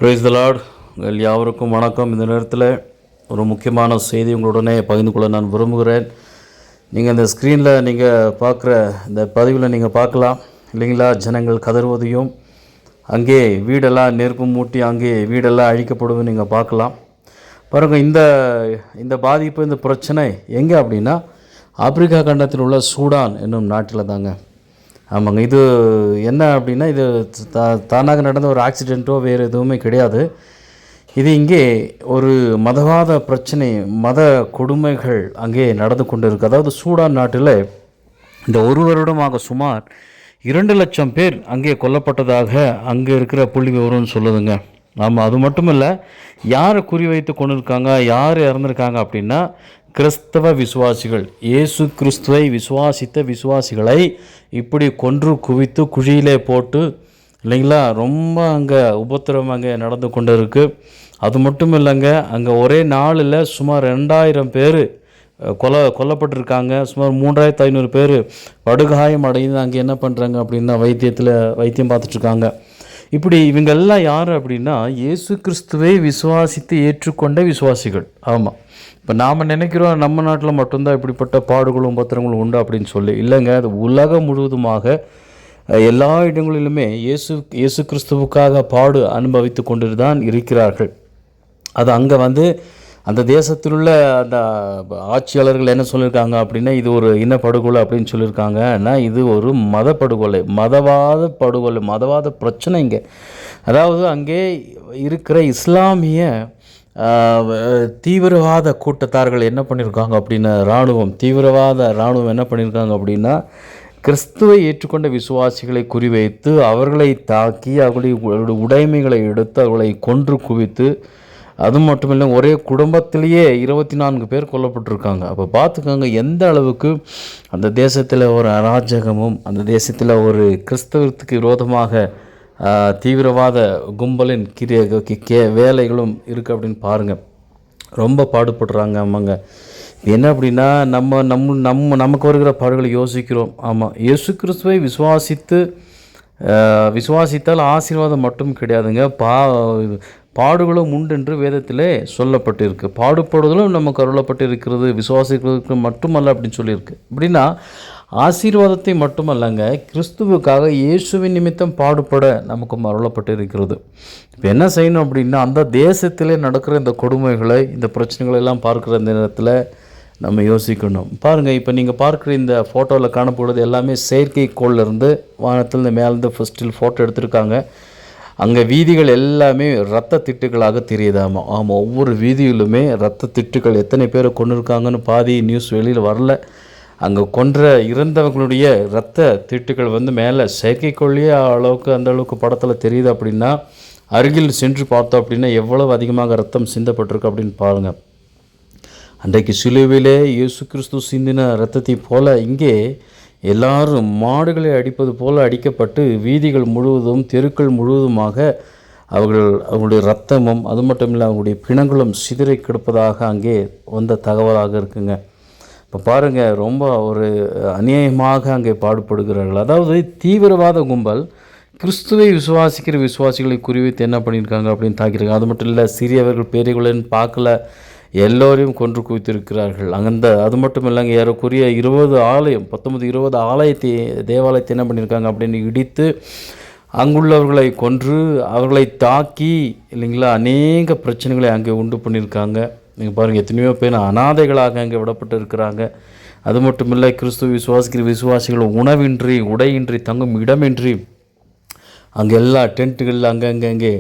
Praise the Lord. யாவருக்கும் வணக்கம். இந்த நேரத்தில் ஒரு முக்கியமான செய்தி உங்களுடனே பகிர்ந்து கொள்ள நான் விரும்புகிறேன். நீங்கள் இந்த ஸ்க்ரீனில் நீங்கள் பார்க்குற இந்த பதிவில் நீங்கள் பார்க்கலாம் இல்லைங்களா, ஜனங்கள் கதறுவதையும் அங்கே வீடெல்லாம் நெருப்பு மூட்டி அங்கே வீடெல்லாம் அழிக்கப்படுவதும் நீங்கள் பார்க்கலாம். பாருங்கள், இந்த பாதிப்பு, இந்த பிரச்சனை எங்கே அப்படின்னா ஆப்பிரிக்கா கண்டத்தில் உள்ள சூடான் என்னும் நாட்டில் தாங்க. ஆமாங்க, இது என்ன அப்படின்னா, இது தானாக நடந்த ஒரு ஆக்சிடெண்ட்டோ வேறு எதுவுமே கிடையாது. இது இங்கே ஒரு மதவாத பிரச்சனை, மத கொடுமைகள் அங்கே நடந்து கொண்டு இருக்குது. அதாவது சூடான் நாட்டில் இந்த ஒரு வருடமாக சுமார் 2,00,000 பேர் அங்கே கொல்லப்பட்டதாக அங்கே இருக்கிற புள்ளி விவரம்னு சொல்லுதுங்க. ஆமாம், அது மட்டும் இல்லை, யாரை குறிவைத்து கொண்டு இருக்காங்க, யார் இறந்துருக்காங்க அப்படின்னா கிறிஸ்தவ விசுவாசிகள், இயேசு கிறிஸ்துவை விசுவாசித்த விசுவாசிகளை இப்படி கொன்று குவித்து குழியிலே போட்டு இல்லைங்களா, ரொம்ப அங்கே உபத்திரம் அங்கே நடந்து கொண்டு இருக்குது. அது மட்டும் இல்லைங்க, அங்கே ஒரே நாளில் சுமார் 2,000 பேர் கொல்லப்பட்டிருக்காங்க. சுமார் 3,500 பேர் படுகாயம் அடைந்து அங்கே என்ன பண்ணுறாங்க அப்படின்னா வைத்தியம் பார்த்துட்ருக்காங்க. இப்படி இவங்கெல்லாம் யார் அப்படின்னா இயேசு கிறிஸ்துவை விசுவாசித்து ஏற்றுக்கொண்ட விசுவாசிகள். ஆமாம், இப்போ நாம் நினைக்கிறோம் நம்ம நாட்டில் மட்டும்தான் இப்படிப்பட்ட பாடுகளும் உபத்திரங்களும் உண்டு அப்படின்னு சொல்லி. இல்லைங்க, அது உலகம் முழுவதுமாக எல்லா இடங்களிலுமே இயேசு கிறிஸ்துவுக்காக பாடு அனுபவித்து கொண்டு தான் இருக்கிறார்கள். அது அங்கே அந்த தேசத்தில் உள்ள அந்த ஆட்சியாளர்கள் என்ன சொல்லியிருக்காங்க அப்படின்னா, இது ஒரு இனப்படுகொலை அப்படின்னு சொல்லியிருக்காங்க. ஆனால் இது ஒரு மதப்படுகொலை, மதவாத பிரச்சனைங்க. அதாவது அங்கே இருக்கிற இஸ்லாமிய தீவிரவாத கூட்டத்தார்கள் என்ன பண்ணியிருக்காங்க அப்படின்னா, தீவிரவாத இராணுவம் என்ன பண்ணியிருக்காங்க அப்படின்னா, கிறிஸ்துவை ஏற்றுக்கொண்ட விசுவாசிகளை குறிவைத்து அவர்களை தாக்கி அவர்களுடைய உடைமைகளை எடுத்து அவர்களை கொன்று குவித்து, அது மட்டும் இல்லை, ஒரே குடும்பத்திலேயே 24 பேர் கொல்லப்பட்டிருக்காங்க. அப்போ பார்த்துக்கோங்க எந்த அளவுக்கு அந்த தேசத்தில் ஒரு அராஜகமும், அந்த தேசத்தில் ஒரு கிறிஸ்தவத்துக்கு விரோதமாக தீவிரவாத கும்பலின் வேலைகளும் இருக்குது அப்படின்னு பாருங்கள். ரொம்ப பாடுபடுறாங்க. ஆமாங்க, என்ன அப்படின்னா நமக்கு வருகிற பாடுகளை யோசிக்கிறோம். ஆமாம், இயேசு கிறிஸ்துவை விசுவாசித்தால் ஆசீர்வாதம் மட்டும் கிடையாதுங்க, பாடுகளும் உண்டு என்று வேதத்திலே சொல்லப்பட்டிருக்கு. பாடுபடுவதிலும் நமக்கு அருளப்பட்டு இருக்கிறது, விசுவாசிக்கிறதுக்கு மட்டுமல்ல அப்படின்னு சொல்லியிருக்கு. அப்படின்னா ஆசீர்வாதத்தை மட்டுமல்லங்க, கிறிஸ்துவுக்காக இயேசுவின் நிமித்தம் பாடுபட நமக்கும் அருளப்பட்டு இருக்கிறது. இப்போ என்ன செய்யணும் அப்படின்னா, அந்த தேசத்திலே நடக்கிற இந்த கொடுமைகளை, இந்த பிரச்சனைகளை எல்லாம் பார்க்குற இந்த நேரத்தில் நம்ம யோசிக்கணும். பாருங்கள், இப்போ நீங்கள் பார்க்குற இந்த ஃபோட்டோவில் காணப்படுவது எல்லாமே செயற்கைக்கோளிலிருந்து வானத்தில் இந்த மேலேருந்து ஃபஸ்ட்டில் ஃபோட்டோ எடுத்திருக்காங்க. அங்கே வீதிகள் எல்லாமே இரத்த திட்டுகளாக தெரியுதாமா. ஆமாம், ஒவ்வொரு வீதியிலுமே இரத்த திட்டுகள். எத்தனை பேரை கொண்டு இருக்காங்கன்னு பாதி நியூஸ் வெளியில் வரல. அங்கே இறந்தவங்களுடைய இரத்த திட்டுகள் மேலே செயற்கைக்கொள்ளையே அந்த அளவுக்கு படத்தில் தெரியுது அப்படின்னா, அருகில் சென்று பார்த்தோம் அப்படின்னா எவ்வளவு அதிகமாக ரத்தம் சிந்தப்பட்டிருக்கு அப்படின்னு பாருங்கள். அன்றைக்கு சிலுவையிலே இயேசு கிறிஸ்து சிந்தின இரத்தத்தை போல இங்கே எல்லாரும் மாடுகளை அடிப்பது போல அடிக்கப்பட்டு வீதிகள் முழுவதும், தெருக்கள் முழுவதுமாக அவர்களுடைய இரத்தமும், அது மட்டும் இல்லை, அவங்களுடைய பிணங்களும் சிதறி கிடப்பதாக அங்கே வந்த தகவலாக இருக்குங்க. இப்போ பாருங்கள், ரொம்ப ஒரு அநியாயமாக அங்கே பாடுபடுகிறார்கள். அதாவது தீவிரவாத கும்பல் கிறிஸ்துவை விசுவாசிக்கிற விசுவாசிகளை குறிவைத்து என்ன பண்ணியிருக்காங்க அப்படின்னு தாக்கியிருக்காங்க. அது மட்டும் இல்லை, சிறியவர்கள் பெரியவர்கள்னு பார்க்கல, எல்லோரையும் கொன்று குவித்திருக்கிறார்கள். அது மட்டும் இல்லைங்க, ஏறக்குரிய 19-20 தேவாலயத்தை என்ன பண்ணியிருக்காங்க அப்படின்னு இடித்து அங்குள்ளவர்களை கொன்று அவர்களை தாக்கி இல்லைங்களா, அநேக பிரச்சனைகளை அங்கே உண்டு பண்ணியிருக்காங்க. நீங்கள் பாருங்கள், எத்தனையோ பேர் அனாதைகளாக அங்கே விடப்பட்டு இருக்கிறாங்க. அது மட்டும் இல்லை, கிறிஸ்துவ விசுவாசிக்கிற விசுவாசிகள் உணவின்றி, உடையின்றி, தங்கும் இடமின்றி அங்கே எல்லா டென்ட்டுகளில் அங்கே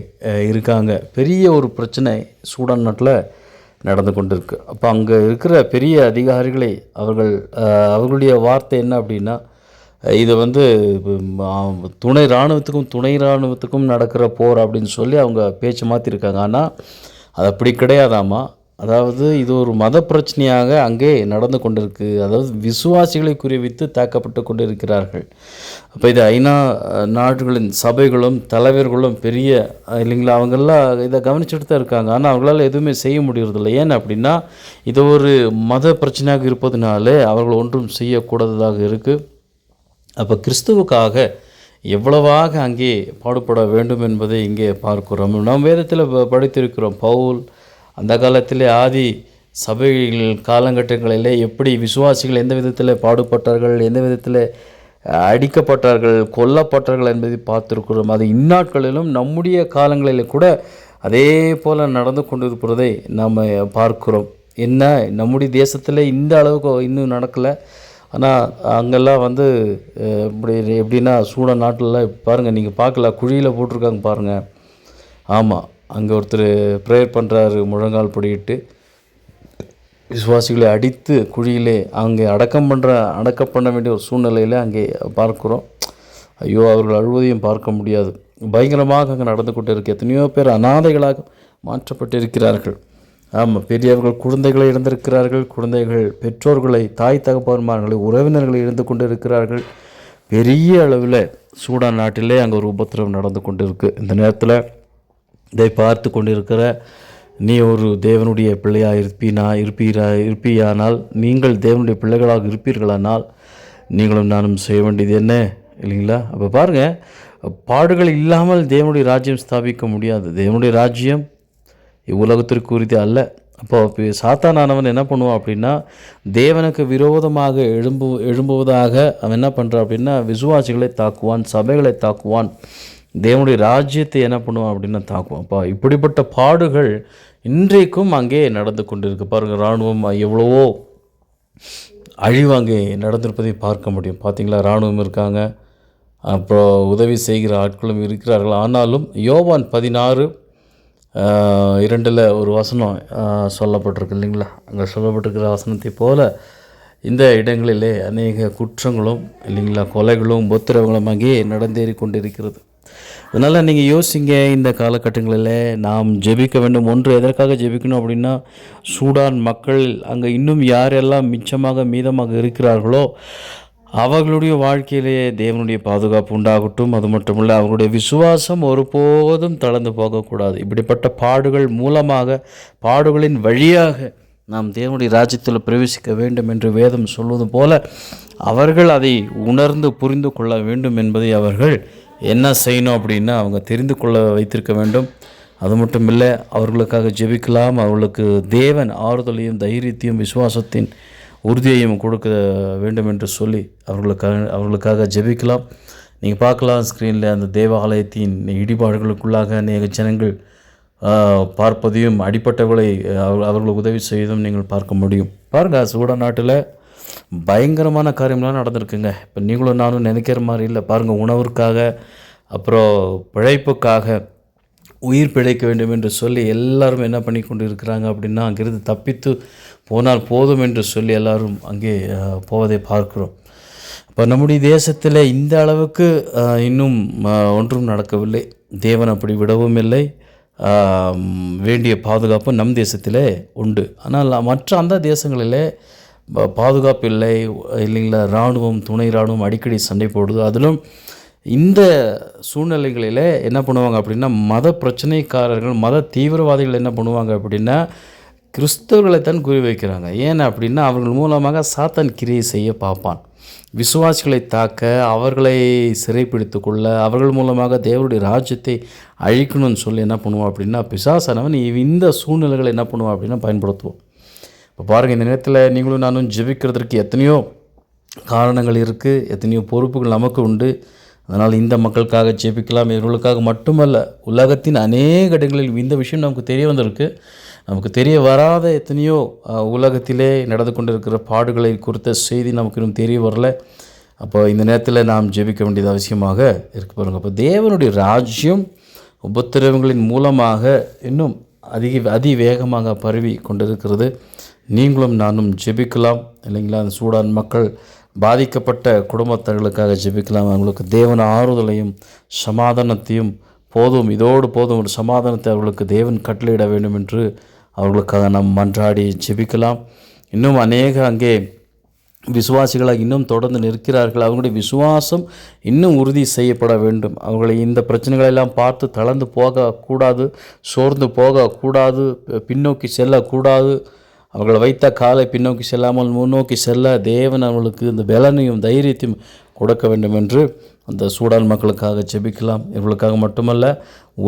இருக்காங்க. பெரிய ஒரு பிரச்சனை சூடான் நாட்டில் நடந்து கொண்டு இருக்கு. அப்போ அங்கே இருக்கிற பெரிய அதிகாரிகளை அவர்களுடைய வார்த்தை என்ன அப்படின்னா, இது துணை இராணுவத்துக்கும் நடக்கிற போர் அப்படின்னு சொல்லி அவங்க பேச்சு மாற்றிருக்காங்க. ஆனால் அது அப்படி கிடையாதாமா. அதாவது இது ஒரு மத பிரச்சனையாக அங்கே நடந்து கொண்டிருக்கு. அதாவது விசுவாசிகளை குறிவித்து தாக்கப்பட்டு கொண்டு இருக்கிறார்கள். அப்போ இது ஐநா நாடுகளின் சபைகளும் தலைவர்களும் பெரிய இல்லைங்களா, அவங்கெல்லாம் இதை கவனிச்சுட்டு தான் இருக்காங்க. ஆனால் அவங்களால எதுவுமே செய்ய முடியறதில்லை. ஏன் அப்படின்னா, இது ஒரு மத பிரச்சனையாக இருப்பதுனாலே அவர்கள் ஒன்றும் செய்யக்கூடாததாக இருக்குது. அப்போ கிறிஸ்துவுக்காக எவ்வளவாக அங்கே பாடுபட வேண்டும் என்பதை இங்கே பார்க்கிறோம். நாம் வேதத்தில் படித்திருக்கிறோம். பவுல் அந்த காலத்திலே ஆதி சபைகள் காலகட்டங்களிலே எப்படி விசுவாசிகள் எந்த விதத்தில் பாடுபட்டார்கள், எந்த விதத்தில் அடிக்கப்பட்டார்கள், கொல்லப்பட்டார்கள் என்பதை பார்த்துருக்கிறோம். அது இந்நாட்களிலும் நம்முடைய காலங்களில் கூட அதே போல் நடந்து கொண்டிருப்பதை நாம் பார்க்கிறோம். என்ன நம்முடைய தேசத்தில் இந்த அளவுக்கு இன்னும் நடக்கலை. ஆனால் அங்கெல்லாம் இப்படி எப்படின்னா சூடான் நாட்டில் பாருங்கள், நீங்கள் பார்க்கல, குழியில் போட்டிருக்காங்க பாருங்கள். ஆமாம், அங்கே ஒருத்தர் ப்ரேயர் பண்ணுறாரு, முழங்கால் படியிட்டு விசுவாசிகளை அடித்து குழியிலே அங்கே அடக்கம் பண்ண வேண்டிய ஒரு சூழ்நிலையில் அங்கே பார்க்குறோம். ஐயோ, அவர்கள் அழுவதையும் பார்க்க முடியாது. பயங்கரமாக அங்கே நடந்து கொண்டு இருக்கு. எத்தனையோ பேர் அநாதைகளாக மாற்றப்பட்டு இருக்கிறார்கள். ஆமாம், பெரியவர்கள் குழந்தைகளை இழந்திருக்கிறார்கள். குழந்தைகள் பெற்றோர்களை, தாய் தகப்பன்மார்களை, உறவினர்களை இழந்து கொண்டு இருக்கிறார்கள். பெரிய அளவில் சூடான் நாட்டிலே அங்கே ஒரு உபத்திரவம் நடந்து கொண்டு இருக்குது. இந்த நேரத்தில் இதை பார்த்து கொண்டு இருக்கிற நீ ஒரு தேவனுடைய பிள்ளையாக இருப்பீயானால், நீங்கள் தேவனுடைய பிள்ளைகளாக இருப்பீர்களானால் நீங்களும் நானும் செய்ய வேண்டியது என்ன இல்லைங்களா? அப்போ பாருங்கள், பாடுகள் இல்லாமல் தேவனுடைய ராஜ்யம் ஸ்தாபிக்க முடியாது. தேவனுடைய ராஜ்யம் இவ்வுலகத்திற்கு உறுதி அல்ல. அப்போ சாத்தானானவன் என்ன பண்ணுவான் அப்படின்னா, தேவனுக்கு விரோதமாக எழும்புவதாக அவன் என்ன பண்ணுறான் அப்படின்னா, விசுவாசிகளை தாக்குவான், சபைகளை தாக்குவான், தேவனுடைய ராஜ்யத்தை என்ன பண்ணுவான் அப்படின்னா தாக்குவான். அப்போ இப்படிப்பட்ட பாடுகள் இன்றைக்கும் அங்கே நடந்து கொண்டு இருக்கு. பாருங்கள், இராணுவம் எவ்வளவோ அழிவு அங்கே நடந்திருப்பதை பார்க்க முடியும். பார்த்திங்களா, இராணுவம் இருக்காங்க, அப்புறம் உதவி செய்கிற ஆட்களும் இருக்கிறார்கள். ஆனாலும் யோவான் 16:2 ஒரு வசனம் சொல்லப்பட்டிருக்கு இல்லைங்களா? அங்கே சொல்லப்பட்டிருக்கிற வசனத்தை போல் இந்த இடங்களிலே அநேக குற்றங்களும் இல்லைங்களா, கொலைகளும் உபத்திரவங்களும் அங்கே நடந்தேறி கொண்டிருக்கிறது. அதனால் நீங்கள் யோசிங்க, இந்த காலகட்டங்களில் நாம் ஜெபிக்க வேண்டும். ஒன்று எதற்காக ஜெபிக்கணும் அப்படின்னா, சூடான் மக்கள் அங்கே இன்னும் யாரெல்லாம் மீதமாக இருக்கிறார்களோ அவர்களுடைய வாழ்க்கையிலேயே தேவனுடைய பாதுகாப்பு உண்டாகட்டும். அது மட்டுமல்ல, அவர்களுடைய விசுவாசம் ஒருபோதும் தளர்ந்து போகக்கூடாது. இப்படிப்பட்ட பாடுகள் மூலமாக, பாடுகளின் வழியாக நாம் தேவனுடைய ராஜ்யத்தில் பிரவேசிக்க வேண்டும் என்று வேதம் சொல்வது போல அவர்கள் அதை உணர்ந்து புரிந்து கொள்ள வேண்டும் என்பதை அவர்கள் என்ன செய்யணும் அப்படின்னா அவங்க தெரிந்து கொள்ள வைத்திருக்க வேண்டும். அது மட்டும் இல்லை, அவர்களுக்காக ஜெபிக்கலாம். அவர்களுக்கு தேவன் ஆறுதலையும் தைரியத்தையும் விசுவாசத்தின் உறுதியையும் கொடுக்க வேண்டும் என்று சொல்லி அவர்களுக்காக ஜெபிக்கலாம். நீங்கள் பார்க்கலாம் ஸ்க்ரீனில் அந்த தேவாலயத்தின் இடிபாடுகளுக்குள்ளாக அநேக ஜனங்கள் பார்ப்பதையும், அடிப்பட்டவர்களை அவர்களுக்கு உதவி செய்வதும் நீங்கள் பார்க்க முடியும். பாருங்கள், சூடான் நாட்டில் பயங்கரமான காரியம்லாம் நடந்திருக்குங்க. இப்போ நீங்களும் நானும் நினைக்கிற மாதிரி இல்லை. பாருங்கள், உணவிற்காக, அப்புறம் பிழைப்புக்காக, உயிர் பிழைக்க வேண்டும் என்று சொல்லி எல்லாரும் என்ன பண்ணி கொண்டு இருக்கிறாங்க அப்படின்னா, அங்கிருந்து தப்பித்து போனால் போதும் என்று சொல்லி எல்லாரும் அங்கே போவதை பார்க்கிறோம். இப்போ நம்முடைய தேசத்தில் இந்த அளவுக்கு இன்னும் ஒன்றும் நடக்கவில்லை. தேவன் அப்படி விடவும் இல்லை. வேண்டிய பாதுகாப்பு நம் தேசத்திலே உண்டு. ஆனால் மற்ற அந்த தேசங்களிலே பாதுகாப்பு இல்லை இல்லைங்களா? இராணுவம், துணை இராணுவம் அடிக்கடி சண்டை போடுது. அதிலும் இந்த சூழ்நிலைகளில் என்ன பண்ணுவாங்க அப்படின்னா, மத பிரச்சனைக்காரர்கள், மத தீவிரவாதிகள் என்ன பண்ணுவாங்க அப்படின்னா, கிறிஸ்தவர்களைத்தான் குறிவைக்கிறாங்க. ஏன் அப்படின்னா, அவர்கள் மூலமாக சாத்தான் கிரியை செய்ய பார்ப்பான். விசுவாசிகளை தாக்க, அவர்களை சிறைப்பிடித்து கொள்ள, அவர்கள் மூலமாக தேவனுடைய ராஜ்யத்தை அழிக்கணும்னு சொல்லி என்ன பண்ணுவான் அப்படின்னா, பிசாசானவன் இந்த சூழ்நிலைகளை என்ன பண்ணுவான் அப்படின்னா பயன்படுத்துவோம். இப்போ பாருங்கள், இந்த நேரத்தில் நீங்களும் நானும் ஜெபிக்கிறதுக்கு எத்தனையோ காரணங்கள் இருக்குது, எத்தனையோ பொறுப்புகள் நமக்கு உண்டு. அதனால் இந்த மக்களுக்காக ஜெபிக்கலாம். இவர்களுக்காக மட்டுமல்ல, உலகத்தின் அநேக இடங்களில் இந்த விஷயம் நமக்கு தெரிய வந்திருக்கு. நமக்கு தெரிய வராத எத்தனையோ உலகத்திலே நடந்து கொண்டிருக்கிற பாடுகளை குறித்த செய்தி நமக்கு இன்னும் தெரிய வரல. அப்போ இந்த நேரத்தில் நாம் ஜெபிக்க வேண்டியது அவசியமாக இருக்கு. பாருங்கள், அப்போ தேவனுடைய ராஜ்யம் உபத்திரவங்களின் மூலமாக இன்னும் அதிவேகமாக பரவி கொண்டிருக்கிறது. நீங்களும் நானும் ஜெபிக்கலாம் இல்லைங்களா? அந்த சூடான் மக்கள் பாதிக்கப்பட்ட குடும்பத்தர்களுக்காக ஜெபிக்கலாம். அவங்களுக்கு தேவன் ஆறுதலையும் சமாதானத்தையும் இதோடு போதும் ஒரு சமாதானத்தை அவர்களுக்கு தேவன் கட்டளையிட வேண்டும் என்று அவர்களுக்காக நாம் மன்றாடி ஜெபிக்கலாம். இன்னும் அநேக அங்கே விசுவாசிகளாக இன்னும் தொடர்ந்து நிற்கிறார்கள். அவங்களுடைய விசுவாசம் இன்னும் உறுதி செய்யப்பட வேண்டும். அவர்களை இந்த பிரச்சனைகளெல்லாம் பார்த்து தளர்ந்து போகக்கூடாது, சோர்ந்து போகக்கூடாது, பின்னோக்கி செல்லக்கூடாது. அவர்களை வைத்த காலை பின்னோக்கி செல்லாமல் முன்னோக்கி செல்ல தேவன் அவர்களுக்கு இந்த பலனையும் தைரியத்தையும் கொடுக்க வேண்டும் என்று அந்த சூடான் மக்களுக்காக ஜெபிக்கலாம். இவர்களுக்காக மட்டுமல்ல,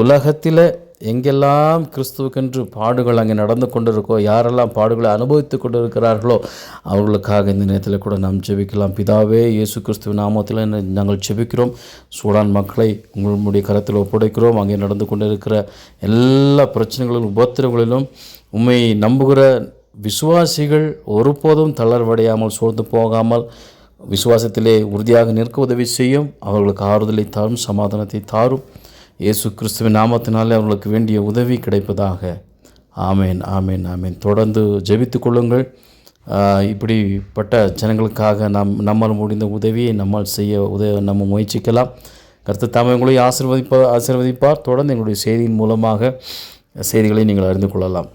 உலகத்தில் எங்கெல்லாம் கிறிஸ்துவுக்கென்று பாடுகள் அங்கே நடந்து கொண்டிருக்கோ, யாரெல்லாம் பாடுகளை அனுபவித்து கொண்டு இருக்கிறார்களோ அவர்களுக்காக இந்த நேரத்தில் கூட நாம் ஜெபிக்கலாம். பிதாவே, இயேசு கிறிஸ்துவின் நாமத்தில் நாங்கள் ஜெபிக்கிறோம். சூடான் மக்களை உங்களுடைய கரத்தில் ஒப்படைக்கிறோம். அங்கே நடந்து கொண்டு இருக்கிற எல்லா பிரச்சனைகளிலும் உபத்திரங்களிலும் உம்மை நம்புகிற விசுவாசிகள் ஒருபோதும் தளர்வடையாமல் சோர்ந்து போகாமல் விசுவாசத்திலே உறுதியாக நிற்க உதவி செய்யும். அவர்களுக்கு ஆறுதலை தாரும், சமாதானத்தை தாரும். இயேசு கிறிஸ்துவின் நாமத்தினாலே அவர்களுக்கு வேண்டிய உதவி கிடைப்பதாக. ஆமேன், ஆமேன், ஆமேன். தொடர்ந்து ஜெபித்து கொள்ளுங்கள். இப்படிப்பட்ட ஜனங்களுக்காக நம்மால் முடிந்த உதவியை நம்மால் செய்ய நம்ம முயற்சிக்கலாம். கர்த்தர் தாமே உங்களை ஆசீர்வதிப்பார். தொடர்ந்து எங்களுடைய செய்தியின் மூலமாக செய்திகளை நீங்கள் அறிந்து கொள்ளலாம்.